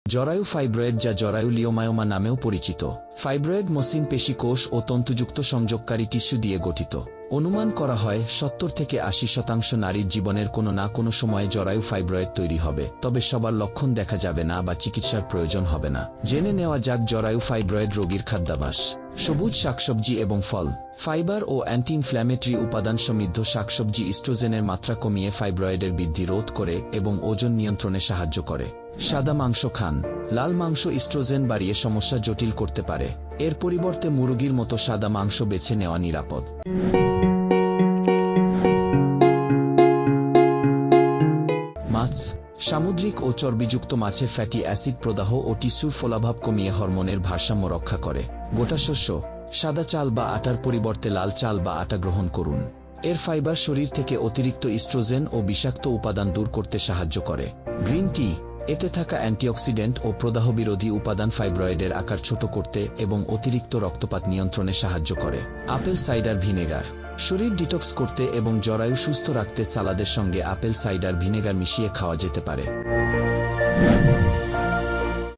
জরায়ু ফাইব্রয়েড, যা জরায়ু লিওমায়োমা নামেও পরিচিত, ফাইব্রয়েড মসৃণ পেশি কোষ ও তন্তুযুক্ত সংযোগকারী টিস্যু দিয়ে গঠিত। অনুমান করা হয় 70 থেকে 80% নারীর জীবনের কোনো না কোনো সময়ে জরায়ু ফাইব্রয়েড তৈরি হবে, তবে সবার লক্ষণ দেখা যাবে না বা চিকিৎসার প্রয়োজন হবে না। জেনে নেওয়া যাক জরায়ু ফাইব্রয়েড রোগীর খাদ্যাভ্যাস। সবুজ শাকসবজি এবং ফল। ফাইবার ও অ্যান্টি ইনফ্ল্যামেটরি উপাদান সমৃদ্ধ শাকসবজি ইস্ট্রোজেনের মাত্রা কমিয়ে ফাইব্রয়েডের বৃদ্ধি রোধ করে এবং ওজন নিয়ন্ত্রণে সাহায্য করে। সাদা মাংস খান। লাল মাংস ইস্ট্রোজেন বাড়িয়ে সমস্যা জটিল করতে পারে। এর পরিবর্তে মুরগির মতো সাদা মাংস বেছে নেওয়া নিরাপদ। মাছ। সামুদ্রিক ও চর্বিযুক্ত মাছের ফ্যাটি অ্যাসিড প্রদাহ ও টিস্যুর ফোলাভাব কমিয়ে হরমোনের ভারসাম্য রক্ষা করে। গোটা শস্য। সাদা চাল বা আটার পরিবর্তে লাল চাল বা আটা গ্রহণ করুন। এর ফাইবার শরীর থেকে অতিরিক্ত ইস্ট্রোজেন ও বিষাক্ত উপাদান দূর করতে সাহায্য করে। Green tea. এতে থাকা অ্যান্টিঅক্সিডেন্ট ও প্রদাহ বিরোধী উপাদান ফাইব্রয়েডের আকার ছোট করতে এবং অতিরিক্ত রক্তপাত নিয়ন্ত্রণে সাহায্য করে। Apple cider vinegar. শরীর ডিটক্স করতে এবং জরায়ু সুস্থ রাখতে সালাদের সঙ্গে আপেল সাইডার ভিনেগার মিশিয়ে খাওয়া যেতে পারে।